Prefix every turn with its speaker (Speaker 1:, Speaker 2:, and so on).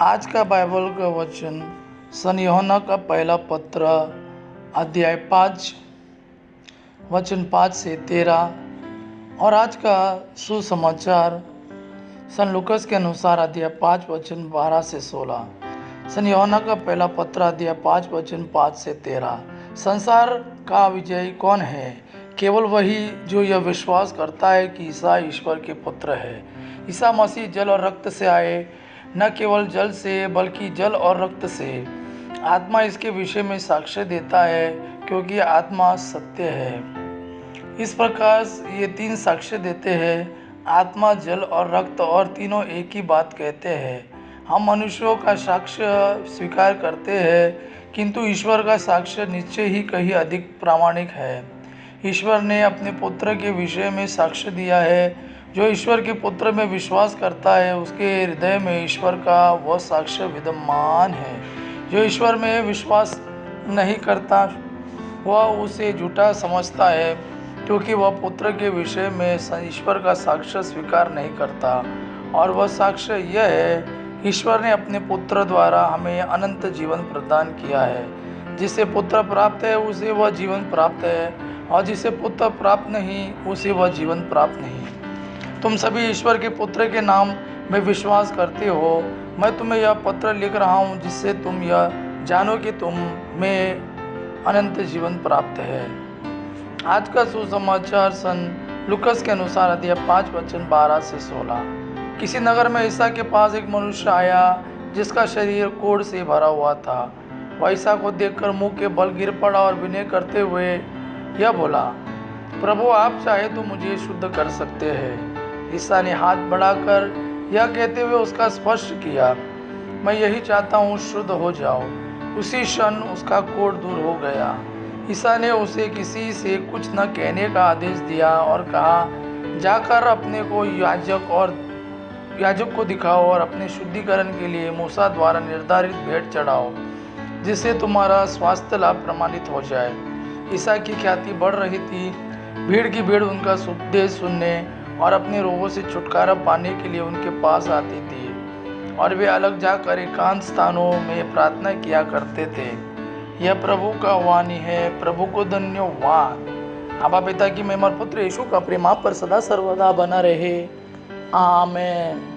Speaker 1: आज का बाइबल का वचन सन यूहन्ना का पहला पत्र अध्याय 5 वचन 5 से 13 और आज का सुसमाचार सन लूकस के अनुसार अध्याय 5 वचन 12 से 16। सन यूहन्ना का पहला पत्र अध्याय 5 वचन 5 से 13। संसार का विजयी कौन है? केवल वही जो यह विश्वास करता है कि ईसा ईश्वर के पुत्र है। ईसा मसीह जल और रक्त से आए, न केवल जल से बल्कि जल और रक्त से। आत्मा इसके विषय में साक्ष्य देता है क्योंकि आत्मा सत्य है। इस प्रकार ये तीन साक्ष्य देते हैं, आत्मा, जल और रक्त, और तीनों एक ही बात कहते हैं। हम मनुष्यों का साक्ष्य स्वीकार करते हैं, किंतु ईश्वर का साक्ष्य निश्चय ही कहीं अधिक प्रामाणिक है। ईश्वर ने अपने पुत्र के विषय में साक्ष्य दिया है। जो ईश्वर के पुत्र में विश्वास करता है उसके हृदय में ईश्वर का वह साक्ष्य विद्यमान है। जो ईश्वर में विश्वास नहीं करता वह उसे झूठा समझता है, क्योंकि वह पुत्र के विषय में ईश्वर का साक्ष्य स्वीकार नहीं करता। और वह साक्ष्य यह है, ईश्वर ने अपने पुत्र द्वारा हमें अनंत जीवन प्रदान किया है। जिसे पुत्र प्राप्त है उसे वह जीवन प्राप्त है, और जिसे पुत्र प्राप्त नहीं उसे वह जीवन प्राप्त नहीं। तुम सभी ईश्वर के पुत्र के नाम में विश्वास करते हो। मैं तुम्हें यह पत्र लिख रहा हूँ जिससे तुम यह जानो कि तुम में अनंत जीवन प्राप्त है। आज का सुसमाचार सन लूकस के अनुसार अध्याय 5 वचन 12 से 16। किसी नगर में ईसा के पास एक मनुष्य आया जिसका शरीर कोढ़ से भरा हुआ था। वह ईसा को देखकर मुंह के बल गिर पड़ा और विनय करते हुए यह बोला, प्रभु आप चाहे तो मुझे शुद्ध कर सकते हैं। ईसा ने हाथ बढ़ाकर यह कहते हुए उसका स्पर्श किया, मैं यही चाहता हूँ, शुद्ध हो जाओ। उसी क्षण उसका कोढ़ दूर हो गया। ईसा ने उसे किसी से कुछ न कहने का आदेश दिया और कहा, जाकर अपने को याजक को दिखाओ और अपने शुद्धिकरण के लिए मूसा द्वारा निर्धारित भेंट चढ़ाओ, जिससे तुम्हारा स्वास्थ्य लाभ प्रमाणित हो जाए। ईसा की ख्याति बढ़ रही थी। भीड़ की भीड़ उनका उपदेश सुनने और अपने रोगों से छुटकारा पाने के लिए उनके पास आती थी, और वे अलग जाकर एकांत स्थानों में प्रार्थना किया करते थे। यह प्रभु का वाणी है। प्रभु को धन्यवाद। आबा पिता की महिमा, पुत्र यीशु का प्रेम आप पर सदा सर्वदा बना रहे। आमेन।